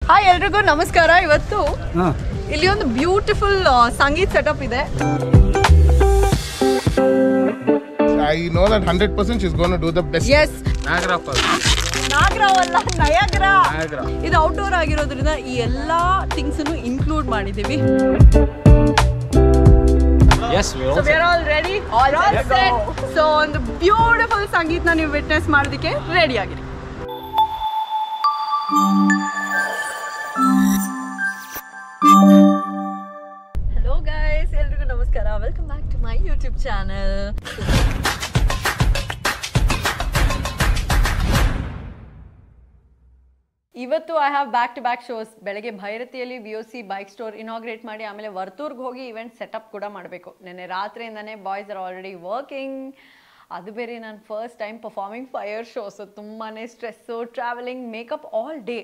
Hi ಎಲ್ರಿಗೂ ನಮಸ್ಕಾರ. ಇವತ್ತು ಇಲ್ಲಿ ಒಂದು ಬ್ಯೂಟಿಫುಲ್ ಸಂಗೀತ್ ಸೆಟಪ್ ಇದೆ. I know that 100% she's going to do the best. Yes. ನಾಗರಾವಲ್ಲ ನಯಾಗ್ರಾ. ಇದು ಔಟ್ಡೋರ್ ಆಗಿರೋದ್ರಿಂದ ಈ ಎಲ್ಲಾ ಥಿಂಗ್ಸ್ ಅನ್ನು ಇನ್ಕ್ಲೂಡ್ ಮಾಡಿದೀವಿ. Yes, we So we are all ready. All set. So ಒಂದು ಬ್ಯೂಟಿಫುಲ್ ಸಂಗೀತನ ನೀವು ವಿಟ್ನೆಸ್ ಮಾಡೋದಕ್ಕೆ ರೆಡಿ ಆಗಿರಿ. Hello guys, ಎಲ್ರಿಗೂ ನಮಸ್ಕಾರ. Welcome back to my YouTube channel. ಇವತ್ತು I have back to back shows. ಬೆಳಗ್ಗೆ ಭೈರತಿಯಲ್ಲಿ VOC ಬೈಕ್ ಸ್ಟೋರ್ ಇನಾಗ್ರೇಟ್ ಮಾಡಿ ಆಮೇಲೆ ವರ್ತೂರ್ಗೆ ಹೋಗಿ ಇವೆಂಟ್ ಸೆಟಪ್ ಕೂಡ ಮಾಡಬೇಕು. ನೆನ್ನೆ ರಾತ್ರಿಯಿಂದನೇ ಬಾಯ್ಸ್ ಆರ್ ಆಲ್ರೆಡಿ ವರ್ಕಿಂಗ್. ಅದು ಬೇರೆ ನಾನು first time performing fire shows. ತುಂಬಾ stress, travelling, makeup all day.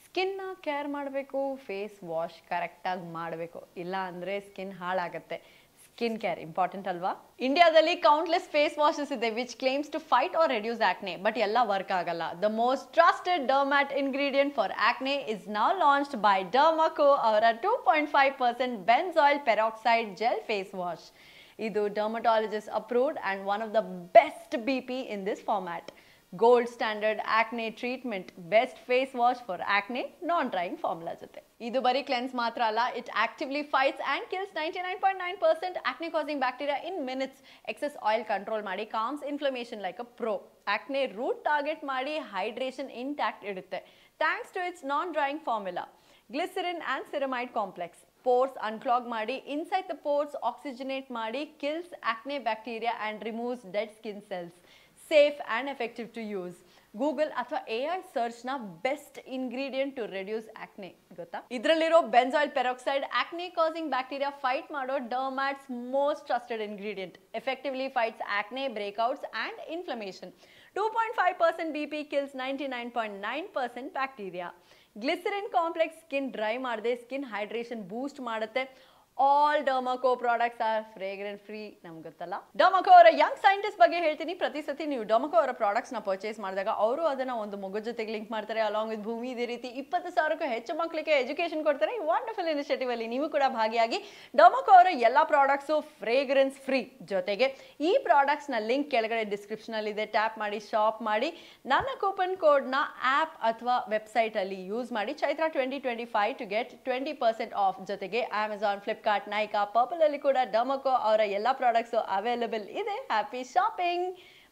ಸ್ಕಿನ್ನ ಕೇರ್ ಮಾಡಬೇಕು, ಫೇಸ್ ವಾಶ್ ಕರೆಕ್ಟಾಗಿ ಮಾಡಬೇಕು, ಇಲ್ಲ ಅಂದರೆ ಸ್ಕಿನ್ ಹಾಳಾಗುತ್ತೆ. ಸ್ಕಿನ್ ಕೇರ್ ಇಂಪಾರ್ಟೆಂಟ್ ಅಲ್ವಾ? ಇಂಡಿಯಾದಲ್ಲಿ ಕೌಂಟ್ಲೆಸ್ ಫೇಸ್ ವಾಶಸ್ ಇದೆ which claims to fight or reduce acne, but ಎಲ್ಲ ವರ್ಕ್ ಆಗಲ್ಲ. The most trusted dermat ingredient for acne is now launched by Dermaco ಅವರ 2.5% benzoyl peroxide gel face wash. ಇದು dermatologist approved and one of the best BP in this format. Gold standard acne treatment, best face wash for acne, non drying formula ಜೊತೆ. ಇದು ಬರೀ cleanse ಮಾತ್ರ ಅಲ್ಲ, it actively fights and kills 99.9% acne causing bacteria in minutes. Excess oil control ಮಾಡಿ, calms inflammation like a pro. Acne root target ಮಾಡಿ, hydration intact ಇಡುತ್ತೆ thanks to its non drying formula. Glycerin and ceramide complex pores unclog ಮಾಡಿ, inside the pores oxygenate ಮಾಡಿ, kills acne bacteria and removes dead skin cells. Safe and effective to use. Google ಅಥವಾ AI ಸರ್ಚ್ನ best ingredient to reduce acne ಗೊತ್ತಾ? ಇದರಲ್ಲಿರೋ benzoyl peroxide ಆಕ್ನೆ causing bacteria fight ಮಾಡೋ dermats most trusted ingredient. Effectively fights acne, breakouts and inflammation. 2.5% BP kills 99.9% bacteria. Glycerin complex skin dry ಮಾಡದೆ skin hydration boost ಮಾಡುತ್ತೆ. All Dermaco products are fragrance free. ನಮ್ಗೆ ಗೊತ್ತಲ್ಲ, ಡರ್ಮಾಕೋ ಅವರ Young scientist ಬಗ್ಗೆ ಹೇಳ್ತೀನಿ. ಪ್ರತಿ ಸತಿ ನೀವು ಡರ್ಮಾಕೋ ಅವರ ಪ್ರಾಡಕ್ಟ್ಸ್ನ ಪರ್ಚೇಸ್ ಮಾಡಿದಾಗ ಅವರು ಅದನ್ನ ಒಂದು ಮಗು ಜೊತೆಗೆ ಲಿಂಕ್ ಮಾಡ್ತಾರೆ. ಅಲಾಂಗ್ ವಿತ್ ಭೂಮಿ ಇದೇ ರೀತಿ 20,000ಕ್ಕೂ ಹೆಚ್ಚು ಮಕ್ಕಳಿಗೆ ಎಜುಕೇಶನ್ ಕೊಡ್ತಾರೆ. ಈ ವಂಡರ್ಫುಲ್ ಇನಿಷಿಯೇಟಿವ್ ಅಲ್ಲಿ ನೀವು ಕೂಡ ಭಾಗಿಯಾಗಿ. ಡರ್ಮಾಕೋ ಅವರ ಎಲ್ಲ ಪ್ರಾಡಕ್ಟ್ಸು ಫ್ರೇಗ್ರೆನ್ಸ್ ಫ್ರೀ. ಜೊತೆಗೆ ಈ ಪ್ರಾಡಕ್ಟ್ಸ್ನ ಲಿಂಕ್ ಕೆಳಗಡೆ ಡಿಸ್ಕ್ರಿಪ್ಷನ್ ಅಲ್ಲಿ ಇದೆ. ಟ್ಯಾಪ್ ಮಾಡಿ, ಶಾಪ್ ಮಾಡಿ. ನನ್ನ ಕೂಪನ್ ಕೋಡ್ನ ಆ್ಯಪ್ ಅಥವಾ ವೆಬ್ಸೈಟ್ ಅಲ್ಲಿ ಯೂಸ್ ಮಾಡಿ. Chaitra 2025 to get 20% off. ಜೊತೆಗೆ ಅಮೆಜಾನ್, ಫ್ಲಿಪ್ಕಾರ್ಟ್, ನೈಕಾ, ಪರ್ಪಲ್ ಅಲ್ಲಿ ಕೂಡ ಡರ್ಮಾಕೋ ಅವರ ಎಲ್ಲ ಪ್ರಾಡಕ್ಟ್ಸು ಅವೈಲೇಬಲ್ ಇದೆ. Happy shopping.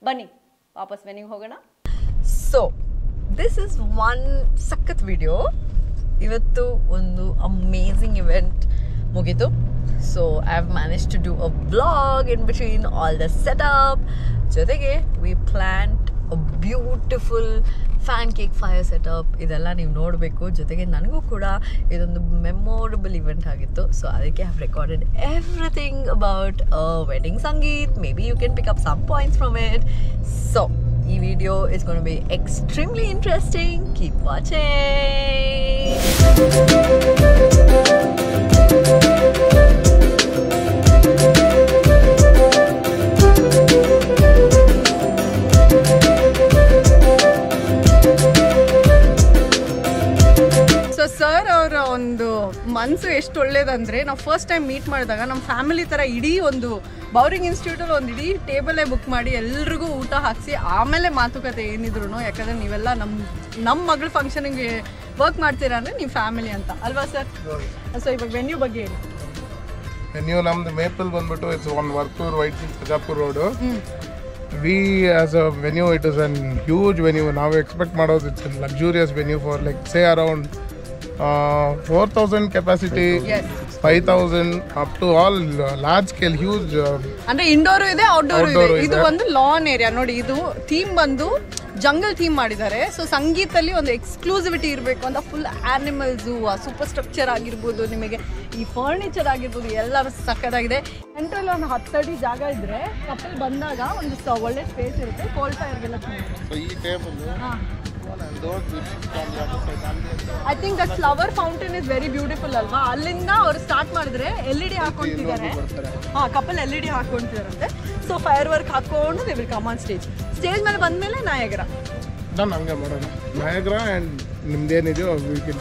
ಬನ್ನಿ ವಾಪಸ್ ಮೆನ್ಯೂಗೆ ಹೋಗೋಣ. ಸೊ ದಿಸ್ ಇಸ್ ಒನ್ ಸಖತ್ ವಿಡಿಯೋ. ಇವತ್ತು ಒಂದು ಅಮೇಝಿಂಗ್ ಇವೆಂಟ್ ಮುಗೀತು. So I have manage to do a vlog in between all the setup. ಜೊತೆಗೆ we planned a beautiful fan cake fire setup. ಇದೆಲ್ಲ ನೀವು ನೋಡಬೇಕು. ಜೊತೆಗೆ ನನಗೂ ಕೂಡ ಇದೊಂದು ಮೆಮೊರಬಲ್ ಇವೆಂಟ್ ಆಗಿತ್ತು. ಸೊ ಅದಕ್ಕೆ I have recorded everything about wedding sangeet. Maybe you can pick up some points from it. So ಈ video is going to be extremely interesting. Keep watching. Sir ಅವರ ಒಂದು ಮನಸ್ಸು ಎಷ್ಟು ಒಳ್ಳೇದಂದರೆ, ನಾವು ಫಸ್ಟ್ ಟೈಮ್ ಮೀಟ್ ಮಾಡಿದಾಗ ನಮ್ಮ family ಥರ ಇಡೀ ಒಂದು ಬೌರಿಂಗ್ ಇನ್ಸ್ಟಿಟ್ಯೂಟಲ್ಲಿ ಒಂದು ಇಡೀ ಟೇಬಲೇ ಬುಕ್ ಮಾಡಿ ಎಲ್ರಿಗೂ ಊಟ ಹಾಕಿಸಿ ಆಮೇಲೆ ಮಾತುಕತೆ ಏನಿದ್ರು. ಯಾಕಂದರೆ ನೀವೆಲ್ಲ ನಮ್ಮ ಮಗಳ ಫಂಕ್ಷನಿಗೆ ವರ್ಕ್ ಮಾಡ್ತೀರಾ ಅಂದರೆ ನೀವು ಫ್ಯಾಮಿಲಿ ಅಂತ ಅಲ್ವಾ ಸರ್? ಸೊ ಇವಾಗ ವೆನ್ಯೂ ಬಗ್ಗೆ ಹೇಳಿ. ವೆನ್ಯೂ ನಮ್ದು ಮೇಪಲ್ ಬಂದ್ಬಿಟ್ಟು it's on Varthur white Sarjapur road. We as a venue, it is a huge venue. Now we expect ಮಾಡೋದು it's a luxurious venue for like say around 4,000 capacity, 5,000 up to all large scale huge. ಅಂದ್ರೆ indoor ಇದೆ, outdoor ಇದೆ. ಇದು ಒಂದು lawn area ನೋಡಿ. ಇದು theme ಬಂದು jungle theme ಮಾಡಿದ್ದಾರೆ. ಸೊ ಸಂಗೀತಲ್ಲಿ ಒಂದು ಎಕ್ಸ್ಕ್ಲೂಸಿವಿಟಿ ಇರಬೇಕು ಅಂತ ಫುಲ್ ಆನಿಮಲ್ಸು, ಸೂಪರ್ ಸ್ಟ್ರಕ್ಚರ್ ಆಗಿರ್ಬೋದು, ನಿಮಗೆ ಈ ಫರ್ನಿಚರ್ ಆಗಿರ್ಬೋದು, ಎಲ್ಲ ಸಕ್ಕತ್ತಾಗಿದೆ. ಸೆಂಟ್ರಲ್ಲಿ ಒಂದು 10 ಅಡಿ ಜಾಗ ಇದ್ರೆ ಕಪಲ್ ಬಂದಾಗ ಒಂದು ಒಳ್ಳೆ ಸ್ಪೇಸ್ ಇರುತ್ತೆ. ಕೋಲ್ಡ್ ಫೈರ್ಗೆಲ್ಲ ಈ table I think that flower fountain is very beautiful ಅಲ್ವಾ? ಅಲ್ಲಿಂದ ಅವ್ರು ಸ್ಟಾರ್ಟ್ ಮಾಡಿದ್ರೆ LED ಹಾಕೊಂಡಿದ್ದಾರೆ. ಕಪಲ್ LED ಹಾಕೊಂಡಿದ್ದಾರಂತೆ. ಸೊ ಫೈರ್ ವರ್ಕ್ ಹಾಕೊಂಡು they will come on stage. Stage ಮೇಲೆ ಬಂದ್ಮೇಲೆ ನಾಯಗ್ರಾ ನಾನು ಹಂಗೆ ಮಾಡೋಣ. ನಾಯಗ್ರಾ ಆ್ಯಂಡ್ ನಿಮ್ದೇನಿದೆಯೋ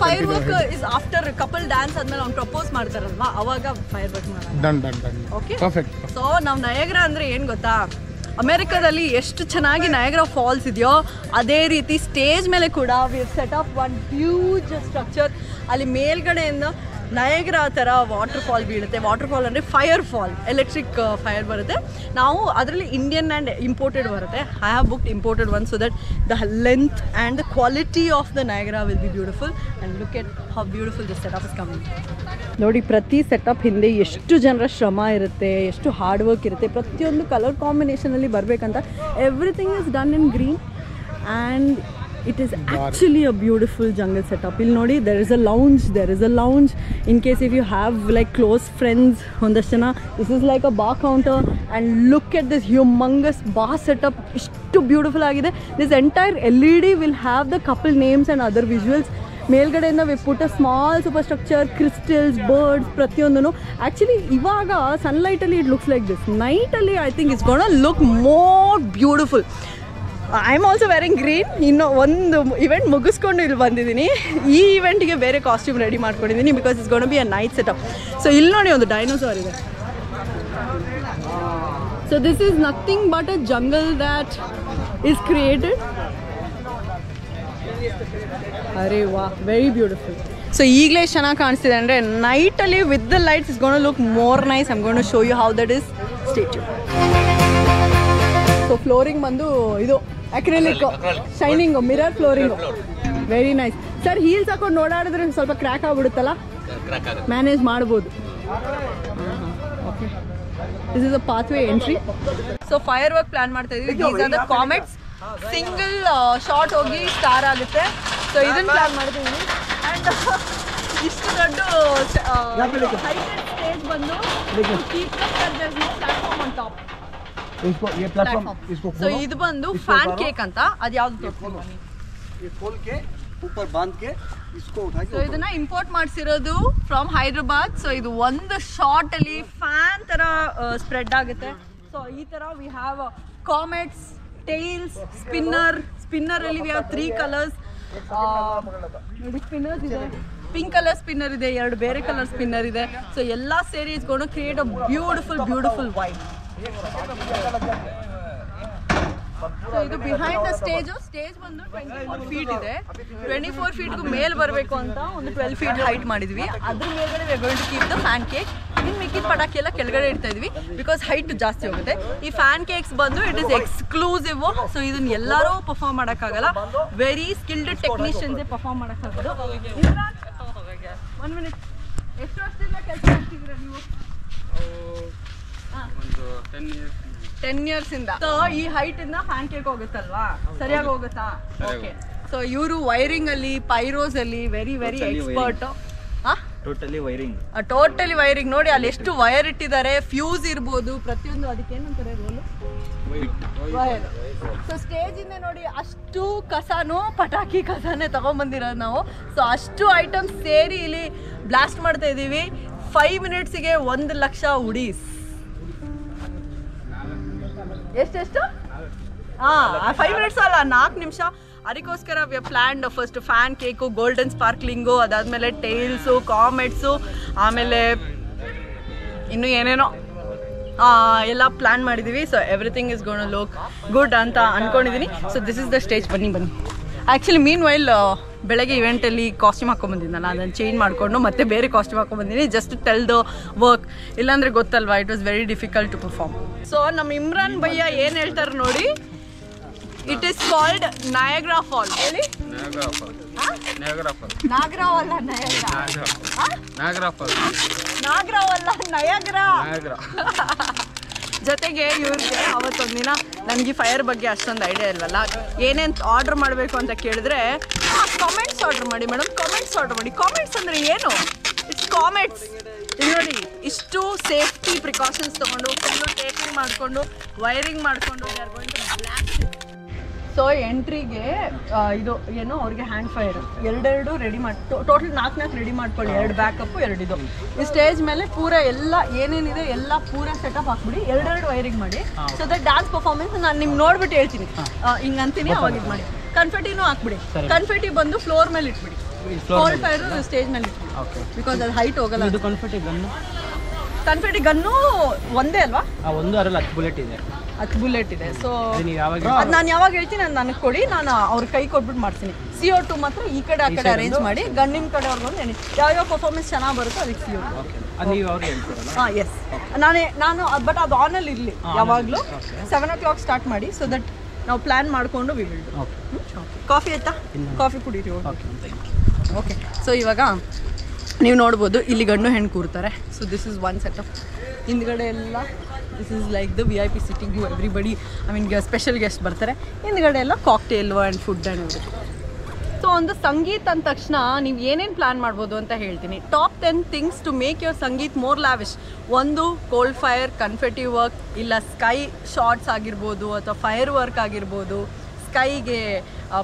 fire work is after couple dance ಆದ್ಮೇಲೆ ಅವ್ನು ಪ್ರಪೋಸ್ ಮಾಡ್ತಾರಲ್ವಾ ಅವಾಗ ಫೈರ್ ವರ್ಕ್ ಮಾಡೋಣ. Okay perfect. ಸೊ ನಾವು ನಯಾಗ್ರಾ ಅಂದ್ರೆ ಏನು ಗೊತ್ತಾ, ಅಮೆರಿಕಾದಲ್ಲಿ ಎಷ್ಟು ಚೆನ್ನಾಗಿ ನಯಾಗ್ರಾ ಫಾಲ್ಸ್ ಇದೆಯೋ ಅದೇ ರೀತಿ ಸ್ಟೇಜ್ ಮೇಲೆ ಕೂಡ we set up one huge structure. ಅಲ್ಲಿ ಮೇಲ್ಗಡೆಯಿಂದ ನಯಾಗ್ರಾ ಥರ ವಾಟರ್ ಫಾಲ್ ಬೀಳುತ್ತೆ. ವಾಟರ್ ಫಾಲ್ ಅಂದರೆ ಫೈರ್ ಫಾಲ್, ಎಲೆಕ್ಟ್ರಿಕ್ ಫೈರ್ ಬರುತ್ತೆ. ನಾವು ಅದರಲ್ಲಿ ಇಂಡಿಯನ್ ಆ್ಯಂಡ್ ಇಂಪೋರ್ಟೆಡ್ ಬರುತ್ತೆ. I have booked imported one so that the length and the quality of the Niagara will be beautiful. And look at how beautiful this setup is coming. ನೋಡಿ, ಪ್ರತಿ setup ಹಿಂದೆ ಎಷ್ಟು ಜನರ ಶ್ರಮ ಇರುತ್ತೆ, ಎಷ್ಟು hard work ಇರುತ್ತೆ. ಪ್ರತಿಯೊಂದು ಕಲರ್ ಕಾಂಬಿನೇಷನಲ್ಲಿ ಬರಬೇಕಂತ everything is done in green and it is actually a beautiful jungle setup. You'll notice there is a lounge in case if you have like close friends ondashana. This is like a bar counter, and look at this humongous bar setup. Ishtu beautiful agide. This entire LED will have the couple names and other visuals. ಮೇಲ್ಗಡೆಯಿಂದ we put a small superstructure, crystals, birds, ಪ್ರತಿಯೊಂದೂ. Actually ಇವಾಗ ಸನ್ಲೈಟಲ್ಲಿ it looks like this. ನೈಟಲ್ಲಿ I think it's gonna look more beautiful. I am also wearing green. ಇನ್ನು ಒಂದು event ಮುಗಿಸ್ಕೊಂಡು ಇಲ್ಲಿ ಬಂದಿದ್ದೀನಿ. ಈ ಇವೆಂಟಿಗೆ ಬೇರೆ ಕಾಸ್ಟ್ಯೂಮ್ ರೆಡಿ ಮಾಡ್ಕೊಂಡಿದ್ದೀನಿ because it's gonna be a night setup. So ಇಲ್ಲಿ ನೋಡಿ ಒಂದು ಡೈನೋಸಾರ್ ಇದೆ. So this is nothing but a jungle that is created. ಅರೆ ವಾ, ವೆರಿ ಬ್ಯೂಟಿಫುಲ್. ಸೊ ಈಗಲೇ ಚೆನ್ನಾಗಿ ಕಾಣಿಸ್ತಿದೆ ಅಂದರೆ ನೈಟಲ್ಲಿ with the lights is gonna look more nice. I am going to show you how that is. Stay tune. So flooring ಬಂದು ಇದು acrylic shining mirror flooring, very nice. Sir heels ಹಾಕೊಂಡು ಓಡಾಡಿದ್ರೆ ಸ್ವಲ್ಪ ಕ್ರ್ಯಾಕ್ ಆಗ್ಬಿಡುತ್ತಲ್ಲ, ಮ್ಯಾನೇಜ್ ಮಾಡ್ಬೋದು. Okay, this is a pathway entry. So fire work plan ಮಾಡ್ತಾ ಇದ್ದೀವಿ. These are the comets. Single shot ಹೋಗಿ ಸ್ಟಾರ್ ಆಗುತ್ತೆ. ಸೊ ಇದನ್ನ ಪ್ಲಾನ್ ಮಾಡ್ತಿದ್ದೀವಿ. ಆ್ಯಂಡ್ ಇಷ್ಟು ದೊಡ್ಡ ಹೈಟೆಡ್ ಸ್ಟೇಜ್ ಬಂದು ಪ್ಲಾಟ್ಫಾರ್ಮ್ ಆನ್ ಟಾಪ್. ಸೊ ಇದು ಬಂದು ಫ್ಯಾನ್ ಕೇಕ್ ಅಂತ. ಅದು ಯಾವ್ದು ಸೊ ಇದನ್ನ ಇಂಪೋರ್ಟ್ ಮಾಡಿಸಿರೋದು ಫ್ರಮ್ ಹೈದ್ರಾಬಾದ್. ಸೊ ಇದು ಒಂದು ಶಾರ್ಟ್ ಅಲ್ಲಿ ಫ್ಯಾನ್ ತರ ಸ್ಪ್ರೆಡ್ ಆಗುತ್ತೆ. ಸೊ ಈ ತರ we have comets, tiles, spinner ಅಲ್ಲಿ ವಿ ಹ್ಯಾವ್ 3 ಕಲರ್ಸ್. ನೋಡಿ ಸ್ಪಿನ್ನರ್ಸ್ ಇದೆ, ಪಿಂಕ್ ಕಲರ್ ಸ್ಪಿನ್ನರ್ ಇದೆ, 2 ಬೇರೆ ಕಲರ್ ಸ್ಪಿನ್ನರ್ ಇದೆ. ಸೊ ಎಲ್ಲ ಸೇರಿ it's gonna to create a beautiful vibe. So ಇದು ಬಿಹೈಂಡ್ ದ ಸ್ಟೇಜ್ ಬಂದು 24 ಫೀಟ್ ಇದೆ. 24 ಫೀಟ್ಗೂ ಮೇಲೆ ಬರಬೇಕು ಅಂತ ಒಂದು 12 ಫೀಟ್ ಹೈಟ್ ಮಾಡಿದ್ವಿ. ಅದ್ರ ಮೇಲ್ಗಡೆ we are going to keep the fan cake. ಇನ್ನು ಮಿಕ್ಕಿದ ಪಟಾಕಿ ಎಲ್ಲ ಕೆಳಗಡೆ ಇಡ್ತಾ ಇದ್ವಿ ಬಿಕಾಸ್ ಹೈಟ್ ಜಾಸ್ತಿ ಹೋಗುತ್ತೆ. ಈ ಫ್ಯಾನ್ ಕೇಕ್ಸ್ ಬಂದು ಇಟ್ ಇಸ್ ಎಕ್ಸ್ಕ್ಲೂಸಿವ್. ಸೊ ಇದನ್ನ ಎಲ್ಲರೂ ಪರ್ಫಾರ್ಮ್ ಮಾಡೋಕ್ಕಾಗಲ್ಲ, ವೆರಿ ಸ್ಕಿಲ್ಡ್ ಟೆಕ್ನಿಷಿಯನ್ಸೇ ಪರ್ಫಾರ್ಮ್ ಮಾಡೋಕ್ಕಾಗೋದು. 1 ಮಿನಿಟ್, ಎಷ್ಟು ವರ್ಷದಿಂದ ಕೆಲಸ ಮಾಡ್ತಿದ್ದೀರಾ ನೀವು? 10 years ಇಂದ. ಸೊ ಈ ಹೈಟ್ ಇಂದ ಫ್ಯಾನ್ ಕೇಕ್ ಹೋಗುತ್ತಲ್ವಾ, ಸರಿಯಾಗಿ ಹೋಗುತ್ತಾ? ಓಕೆ. ಸೊ ಇವರು ವೈರಿಂಗ್ ಅಲ್ಲಿ, ಪೈರೋಸ್ ಅಲ್ಲಿ ವೆರಿ ಎಕ್ಸ್ಪರ್ಟ್. ಟೋಟಲಿ ವೈರಿಂಗ್ ನೋಡಿ ಅಲ್ಲಿ ಎಷ್ಟು ವೈರ್ ಇಟ್ಟಿದ್ದಾರೆ. ಫ್ಯೂಸ್ ಇರ್ಬೋದು, ಪ್ರತಿಯೊಂದು ಅದಕ್ಕೆ ಏನಂತಾರೆ ರೋಲು ವೈರ್. ಸೊ ಸ್ಟೇಜ್ ಇಂದ ನೋಡಿ ಅಷ್ಟು ಕಸಾನು ಪಟಾಕಿ ಕಸಾನೆ ತಗೊಂಡ್ಬಂದಿರೋದು ನಾವು. ಸೊ ಅಷ್ಟು ಐಟಮ್ಸ್ ಸೇರಿ ಇಲ್ಲಿ ಬ್ಲಾಸ್ಟ್ ಮಾಡ್ತಾ ಇದ್ದೀವಿ. 5 ಮಿನಿಟ್ಸಿಗೆ 1 ಲಕ್ಷ ಉಡೀಸ್. ಎಷ್ಟು? 5 ಮಿನಿಟ್ಸ್ ಅಲ್ಲ, 4 ನಿಮಿಷ. ಅದಕ್ಕೋಸ್ಕರ we have planned first fan cake, golden sparkling, ಅದಾದಮೇಲೆ ಟೈಲ್ಸು, ಕಾಮೆಟ್ಸು, ಆಮೇಲೆ ಇನ್ನು ಏನೇನೋ ಎಲ್ಲ ಪ್ಲ್ಯಾನ್ ಮಾಡಿದ್ದೀವಿ. So everything is gonna look good ಅಂತ ಅಂದ್ಕೊಂಡಿದ್ದೀನಿ. So this is the stage. ಬನ್ನಿ. ಆ್ಯಕ್ಚುಲಿ ಮೀನ್ ವೈಲ್ ಬೆಳಗ್ಗೆ ಇವೆಂಟಲ್ಲಿ ಕಾಸ್ಟ್ಯೂಮ್ ಹಾಕೊಂಡ್ಬಂದಿದ್ದಲ್ಲ, ಅದನ್ನು ಚೇಂಜ್ ಮಾಡಿಕೊಂಡು ಮತ್ತೆ ಬೇರೆ ಕಾಸ್ಟ್ಯೂಮ್ ಹಾಕೊಂಡ್ಬಂದಿನಿ ಜಸ್ಟ್ ಟೆಲ್ ದ ವರ್ಕ್. ಇಲ್ಲಾಂದರೆ ಗೊತ್ತಲ್ವಾ, it was very difficult to perform. So ನಮ್ಮ ಇಮ್ರಾನ್ ಭಯ್ಯ ಏನು ಹೇಳ್ತಾರೆ ನೋಡಿ, it is called Niagara fall. ಹೇಳಿ. ನಯಾಗ್ರಾ ಜೊತೆಗೆ ಇವ್ರಿಗೆ ಅವತ್ತೊಂದಿನ ನನಗೆ ಫೈರ್ ಬಗ್ಗೆ ಅಷ್ಟೊಂದು ಐಡಿಯಾ ಇಲ್ವಲ್ಲ, ಏನೇನು ಆರ್ಡ್ರ್ ಮಾಡಬೇಕು ಅಂತ ಕೇಳಿದ್ರೆ ಕಾಮೆಂಟ್ಸ್ ಆರ್ಡ್ರ್ ಮಾಡಿ ಮೇಡಮ್, ಕಾಮೆಂಟ್ಸ್ ಆರ್ಡ್ರ್ ಮಾಡಿ. ಕಾಮೆಂಟ್ಸ್ ಅಂದರೆ ಏನು? It's comets. ನೋಡಿ ಇಷ್ಟು ಸೇಫ್ಟಿ ಪ್ರಿಕಾಷನ್ಸ್ ತೊಗೊಂಡು ಫುಲ್ಲು ಟೇಪಿಂಗ್ ಮಾಡಿಕೊಂಡು ವೈರಿಂಗ್ ಮಾಡಿಕೊಂಡು ಸೊ ಎಂಟ್ರಿಗೆ ಇದು ಏನು ಅವ್ರಿಗೆ ಹ್ಯಾಂಡ್ ಫೈರ್ 2 ರೆಡಿ ಮಾಡಿ ಟೋಟಲ್ 4 ರೆಡಿ ಮಾಡ್ಕೊಳ್ಳಿ. 2 ಬ್ಯಾಕಪ್ಪು 2 ಇದು. ಈ ಸ್ಟೇಜ್ ಮೇಲೆ ಪೂರ ಎಲ್ಲ ಏನೇನಿದೆ ಎಲ್ಲ ಪೂರ ಸೆಟಪ್ ಹಾಕ್ಬಿಡಿ. 2 ವೈರಿಂಗ್ ಮಾಡಿ. ಸೊ ದಟ್ ಡ್ಯಾನ್ಸ್ ಪರ್ಫಾರ್ಮೆನ್ಸ್ ನಾನು ನಿಮ್ಗೆ ನೋಡ್ಬಿಟ್ಟು ಹೇಳ್ತೀನಿ, ಹಿಂಗೆ ಅಂತೀನಿ ಅವಾಗ ಇದು ಮಾಡಿ. ಕನ್ಫೆಟಿನೂ ಹಾಕ್ಬಿಡಿ. ಕನ್ಫೆಟಿ ಬಂದು ಫ್ಲೋರ್ ಮೇಲೆ ಇಟ್ಬಿಡಿ, ಕೋಲ್ಡ್ ಫೈರ್ ಸ್ಟೇಜ್ ಮೇಲೆ ಇಟ್ಬಿಡಿ, ಬಿಕಾಸ್ ಅದು ಹೈಟ್ ಹೋಗಲ್ಲ. ಇದು ಕನ್ಫೆಟಿ ಗನ್ನು ಒಂದೇ ಅಲ್ವಾ? ಒಂದು ಅದ್ರಲ್ಲಿ 10 ಬುಲೆಟ್ ಇದೆ. 10 ಬುಲೆಟ್ ಇದೆ. ಸೊ ಯಾವಾಗ ಅದು ನಾನು ಯಾವಾಗ ಹೇಳ್ತೀನಿ ಅದು ನನಗೆ ಕೊಡಿ, ನಾನು ಅವ್ರ ಕೈ ಕೊಟ್ಬಿಟ್ಟು ಮಾಡ್ತೀನಿ. CO2 ಮಾತ್ರ ಈ ಕಡೆ ಆ ಕಡೆ ಅರೇಂಜ್ ಮಾಡಿ, ಗನ್ನಿನ ಕಡೆ ಅವ್ರಿಗೆ ಒಂದು ಎಣ್ಣೆ ಯಾವ್ಯಾವ ಪರ್ಫಾರ್ಮೆನ್ಸ್ ಚೆನ್ನಾಗಿ ಬರುತ್ತೋ ಅದಕ್ಕೆ CO2. ನೀವು ಅವ್ರಿಗೆ ಹೇಳ್ತೀರಲ್ಲ? ಹಾಂ ಎಸ್, ನಾನು ಬಟ್ ಅದು ಆನಲ್ಲಿ ಇರಲಿ ಯಾವಾಗಲೂ. 7 o'clock ಸ್ಟಾರ್ಟ್ ಮಾಡಿ, ಸೊ ದಟ್ ನಾವು ಪ್ಲ್ಯಾನ್ ಮಾಡಿಕೊಂಡು ವಿ ವಿಲ್ ಡು. ಕಾಫಿ ಆಯ್ತಾ? ಕಾಫಿ ಕುಡೀರಿ. ಓಕೆ, ಸೊ ಇವಾಗ ನೀವು ನೋಡ್ಬೋದು ಇಲ್ಲಿ ಗಂಡು ಹೆಣ್ಣು ಕೂರ್ತಾರೆ. So this is one setup. ಹಿಂದ್ಗಡೆ ಎಲ್ಲ this is like the VIP sitting, you everybody, I mean special guest ಬರ್ತಾರೆ. ಹಿಂದ್ಗಡೆ ಎಲ್ಲ cocktail and food and everything. So ಒಂದು ಸಂಗೀತ ಅಂದ ತಕ್ಷಣ ನೀವು ಏನೇನು ಪ್ಲ್ಯಾನ್ ಮಾಡ್ಬೋದು ಅಂತ ಹೇಳ್ತೀನಿ. Top 10 things to make your sangeet more lavish. ಒಂದು ಕೋಲ್ಡ್ ಫೈರ್, ಕನ್ಫೆಟಿ ವರ್ಕ್, ಇಲ್ಲ ಸ್ಕೈ ಶಾಟ್ಸ್ ಆಗಿರ್ಬೋದು, ಅಥವಾ ಫೈರ್ ವರ್ಕ್ ಆಗಿರ್ಬೋದು, ಸ್ಕೈಗೆ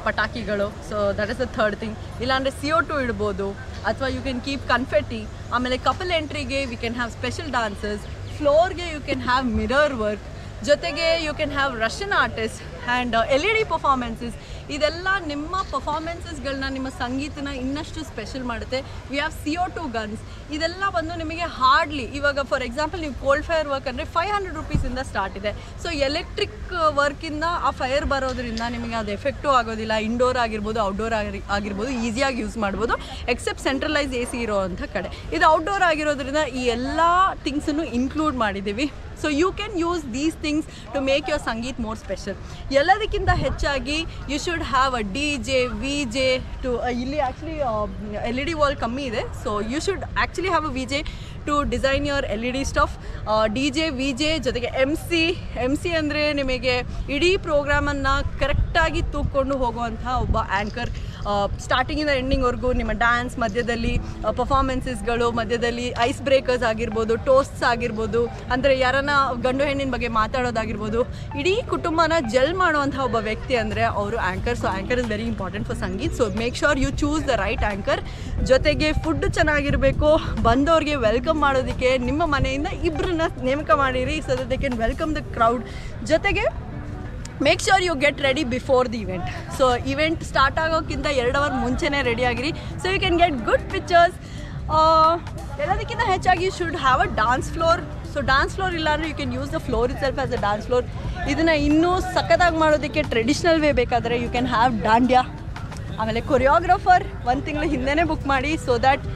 ಪಟಾಕಿಗಳು. So that is the third thing. ಇಲ್ಲಾಂದರೆ CO2 ಇಡ್ಬೋದು, ಅಥವಾ ಯು ಕ್ಯಾನ್ ಕೀಪ್ ಕನ್ಫೆಟಿ. ಆಮೇಲೆ ಕಪಲ್ ಎಂಟ್ರಿಗೆ we can have special dances. ಫ್ಲೋರ್ಗೆ you can have mirror work, ಜೊತೆಗೆ you can have Russian artist and LED performances. ಇದೆಲ್ಲ ನಿಮ್ಮ ಪರ್ಫಾರ್ಮೆನ್ಸಸ್ಗಳನ್ನ, ನಿಮ್ಮ ಸಂಗೀತನ ಇನ್ನಷ್ಟು ಸ್ಪೆಷಲ್ ಮಾಡುತ್ತೆ. We have CO2 guns. ಇದೆಲ್ಲ ಬಂದು ನಿಮಗೆ ಹಾರ್ಡ್ಲಿ ಇವಾಗ ಫಾರ್ ಎಕ್ಸಾಂಪಲ್ ನೀವು ಕೋಲ್ಡ್ ಫೈರ್ ವರ್ಕ್ ಅಂದರೆ 500 ರೂಪೀಸಿಂದ ಸ್ಟಾರ್ಟ್ ಇದೆ. ಸೊ ಎಲೆಕ್ಟ್ರಿಕ್ ವರ್ಕಿಂದ ಆ ಫೈರ್ ಬರೋದ್ರಿಂದ ನಿಮಗೆ ಅದು ಎಫೆಕ್ಟು ಆಗೋದಿಲ್ಲ. ಇಂಡೋರ್ ಆಗಿರ್ಬೋದು, ಔಟ್ಡೋರ್ ಆಗಿರ್ಬೋದು, ಈಸಿಯಾಗಿ ಯೂಸ್ ಮಾಡ್ಬೋದು, ಎಕ್ಸೆಪ್ಟ್ ಸೆಂಟ್ರಲೈಸ್ AC ಇರೋ ಅಂಥ ಕಡೆ. ಇದು ಔಟ್ಡೋರ್ ಆಗಿರೋದ್ರಿಂದ ಈ ಎಲ್ಲ ಥಿಂಗ್ಸನ್ನು ಇನ್ಕ್ಲೂಡ್ ಮಾಡಿದ್ದೀವಿ. So you can use these things to make your sangeet more special. ಎಲ್ಲದಕ್ಕಿಂತ ಹೆಚ್ಚಾಗಿ you should have a DJ, VJ too ಇಲ್ಲಿ ಆ್ಯಕ್ಚುಲಿ LED ವಾಲ್ ಕಮ್ಮಿ ಇದೆ. So you should actually have a VJ to design your LED stuff. DJ, VJ ಜೊತೆಗೆ MC ಅಂದರೆ ನಿಮಗೆ ಇಡೀ ಪ್ರೋಗ್ರಾಮನ್ನು ಕರೆಕ್ಟಾಗಿ ತೂಕೊಂಡು ಹೋಗುವಂಥ ಒಬ್ಬ ಆ್ಯಂಕರ್. ಸ್ಟಾರ್ಟಿಂಗಿಂದ ಎಂಡಿಂಗ್ವರೆಗೂ ನಿಮ್ಮ ಡ್ಯಾನ್ಸ್ ಮಧ್ಯದಲ್ಲಿ, ಪರ್ಫಾರ್ಮೆನ್ಸಸ್ಗಳು ಮಧ್ಯದಲ್ಲಿ, ಐಸ್ ಬ್ರೇಕರ್ಸ್ ಆಗಿರ್ಬೋದು, ಟೋಸ್ಟ್ಸ್ ಆಗಿರ್ಬೋದು, ಅಂದರೆ ಯಾರನ್ನ ಗಂಡು ಹೆಣ್ಣಿನ ಬಗ್ಗೆ ಮಾತಾಡೋದಾಗಿರ್ಬೋದು, ಇಡೀ ಕುಟುಂಬನ ಜೆಲ್ ಮಾಡುವಂಥ ಒಬ್ಬ ವ್ಯಕ್ತಿ ಅಂದರೆ ಅವರು anchor. So anchor is very important for sangeet. So make sure you choose the right anchor. ಜೊತೆಗೆ ಫುಡ್ ಚೆನ್ನಾಗಿರಬೇಕು. ಬಂದವ್ರಿಗೆ ವೆಲ್ಕಮ್ ಮಾಡೋದಕ್ಕೆ ನಿಮ್ಮ ಮನೆಯಿಂದ ಇಬ್ಬರನ್ನ ನೇಮಕ ಮಾಡಿರಿ, so that they can welcome the crowd. ಜೊತೆಗೆ make sure you get ready before the event. So event start ಆಗೋಕ್ಕಿಂತ 2 ಅವರ್ ಮುಂಚೆನೇ ರೆಡಿ ಆಗಿರಿ, so you can get good pictures. ಎಲ್ಲದಕ್ಕಿಂತ ಹೆಚ್ಚಾಗಿ you should have a dance floor. So dance floor ಇಲ್ಲಾಂದರೆ you can use the floor itself as a dance floor. ಇದನ್ನು ಇನ್ನೂ ಸಖತ್ತಾಗಿ ಮಾಡೋದಕ್ಕೆ ಟ್ರೆಡಿಷ್ನಲ್ ವೇ ಬೇಕಾದರೆ ಯು ಕ್ಯಾನ್ ಹ್ಯಾವ್ ದಾಂಡ್ಯಾ. ಆಮೇಲೆ choreographer 1 ತಿಂಗಳು ಹಿಂದೆನೇ ಬುಕ್ ಮಾಡಿ, so that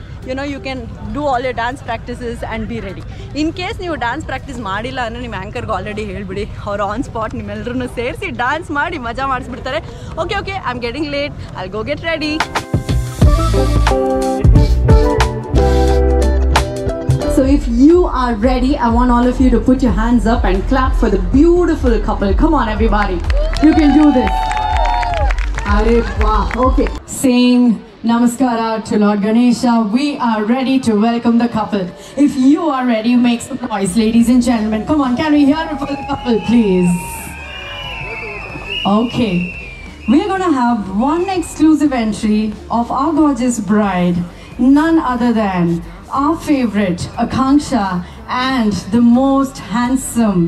you can do all your dance practices and be ready. In case ನೀವು ಡ್ಯಾನ್ಸ್ ಪ್ರಾಕ್ಟೀಸ್ ಮಾಡಿಲ್ಲ ಅಂದರೆ ನಿಮ್ಮ ಆ್ಯಂಕರ್ಗೆ ಆಲ್ರೆಡಿ ಹೇಳ್ಬಿಡಿ, ಅವ್ರು ಆನ್ ಸ್ಪಾಟ್ ನಿಮ್ಮೆಲ್ಲರೂ ಸೇರಿಸಿ ಡ್ಯಾನ್ಸ್ ಮಾಡಿ ಮಜಾ ಮಾಡಿಸ್ಬಿಡ್ತಾರೆ. Okay, I am getting late, I go get ready. So if you are ready, I want all of you to put your hands up and clap for the beautiful couple. Come on everybody, you can do this. Arey wow. Okay, sing Namaskara to Lord Ganesha. We are ready to welcome the couple. If you are ready, make some noise, ladies and gentlemen. Come on, can we hear it for the couple, please? Okay, we're going to have one exclusive entry of our gorgeous bride, none other than our favorite Akanksha and the most handsome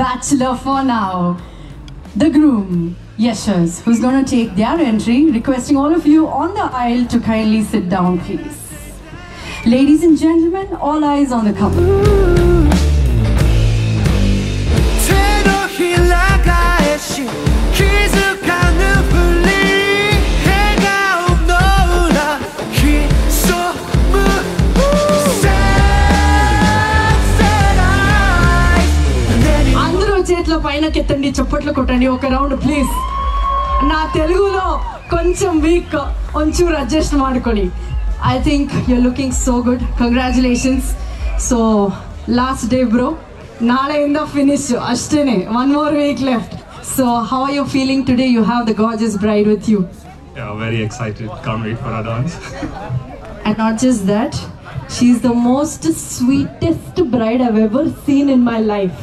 bachelor for now, the groom Yashas, who's going to take their entry. Requesting all of you on the aisle to kindly sit down, please. Ladies and gentlemen, all eyes on the couple. చేతిలో పైన కెత్తండి, చప్పట్లు కొట్టండి ఒక round please. నా తెలుగులో కొంచెం week, ಒಂಚೂರು adjust ಮಾಡ್ಕೊಳ್ಳಿ. I think you're looking so good. Congratulations. So last day bro, ನಾಳೆಯಿಂದ ಫಿನಿಶ್ ಅಷ್ಟೇನೆ, 1 more week left. So how are you feeling today? You have the gorgeous bride with you. Yeah, very excited. Can't wait for our dance. And not just that, she's the most sweetest bride I've ever seen in my life.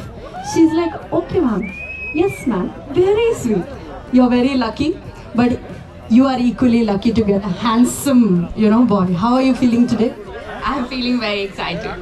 She's like, okay ma'am, yes ma'am, very sweet. You're very lucky, but you are equally lucky to get a handsome, boy. How are you feeling today? I'm feeling very excited.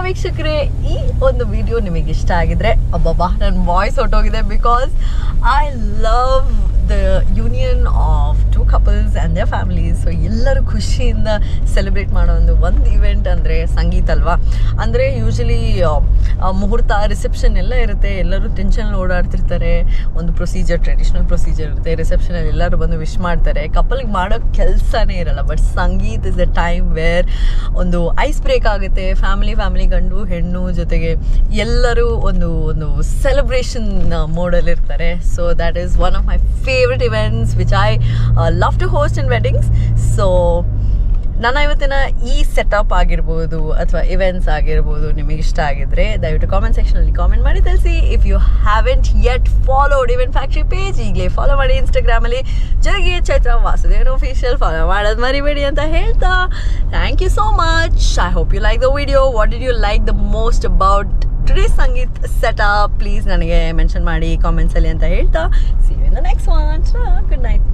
ವೀಕ್ಷಕರೇ, ಈ ಒಂದು video ನಿಮಗೆ ಇಷ್ಟ ಆಗಿದ್ರೆ ಅಬ್ಬಬ್ಬಾ ನನ್ನ voice ಹೊರಟೋಗಿದೆ, because I love the union of two couples and their families. So ಎಲ್ಲರೂ ಖುಷಿಯಿಂದ ಸೆಲೆಬ್ರೇಟ್ ಮಾಡೋ ಒಂದು ಇವೆಂಟ್ ಅಂದರೆ ಸಂಗೀತ ಅಲ್ವಾ. ಅಂದರೆ ಯೂಶಲಿ ಮುಹೂರ್ತ, ರಿಸೆಪ್ಷನ್ ಎಲ್ಲ ಇರುತ್ತೆ, ಎಲ್ಲರೂ ಟೆನ್ಷನಲ್ಲಿ ಓಡಾಡ್ತಿರ್ತಾರೆ. ಒಂದು ಪ್ರೊಸೀಜರ್, ಟ್ರೆಡಿಷ್ನಲ್ ಪ್ರೊಸೀಜರ್ ಇರುತ್ತೆ, ರಿಸೆಪ್ಷನಲ್ಲಿ ಎಲ್ಲರೂ ಬಂದು ವಿಶ್ ಮಾಡ್ತಾರೆ. ಕಪಲ್ಗೆ ಮಾಡೋ ಕೆಲಸನೇ ಇರಲ್ಲ. But sangeet is the time where ಒಂದು ಐಸ್ ಬ್ರೇಕ್ ಆಗುತ್ತೆ. ಫ್ಯಾಮಿಲಿ ಗಂಡು ಹೆಣ್ಣು ಜೊತೆಗೆ ಎಲ್ಲರೂ ಒಂದು ಸೆಲೆಬ್ರೇಷನ್ ಮೋಡಲ್ಲಿರ್ತಾರೆ. So that is one of my favourite events which I love to host in weddings. So ನನ್ನ ಇವತ್ತಿನ ಈ ಸೆಟಪ್ ಆಗಿರ್ಬೋದು ಅಥವಾ ಇವೆಂಟ್ಸ್ ಆಗಿರ್ಬೋದು ನಿಮಗೆ ಇಷ್ಟ ಆಗಿದ್ರೆ ದಯವಿಟ್ಟು ಕಾಮೆಂಟ್ ಸೆಕ್ಷನಲ್ಲಿ ಕಾಮೆಂಟ್ ಮಾಡಿ ತಿಳಿಸಿ. If you haven't yet followed event factory page, ಈಗಲೇ ಫಾಲೋ ಮಾಡಿ. ಇನ್ಸ್ಟಾಗ್ರಾಮಲ್ಲಿ ಜರುಗಿ ಚೈತ್ರ ವಾಸುದೇವನ್ ಅಫಿಷಿಯಲ್ ಫಾಲೋ ಮಾಡೋದು ಮರಿಬೇಡಿ ಅಂತ ಹೇಳ್ತಾ, thank you so much. I hope you like the video. What did you like the most about today's sangeet setup? Please ನನಗೆ mention ಮಾಡಿ ಕಾಮೆಂಟ್ಸಲ್ಲಿ ಅಂತ ಹೇಳ್ತಾ, see you in the next one. Good night.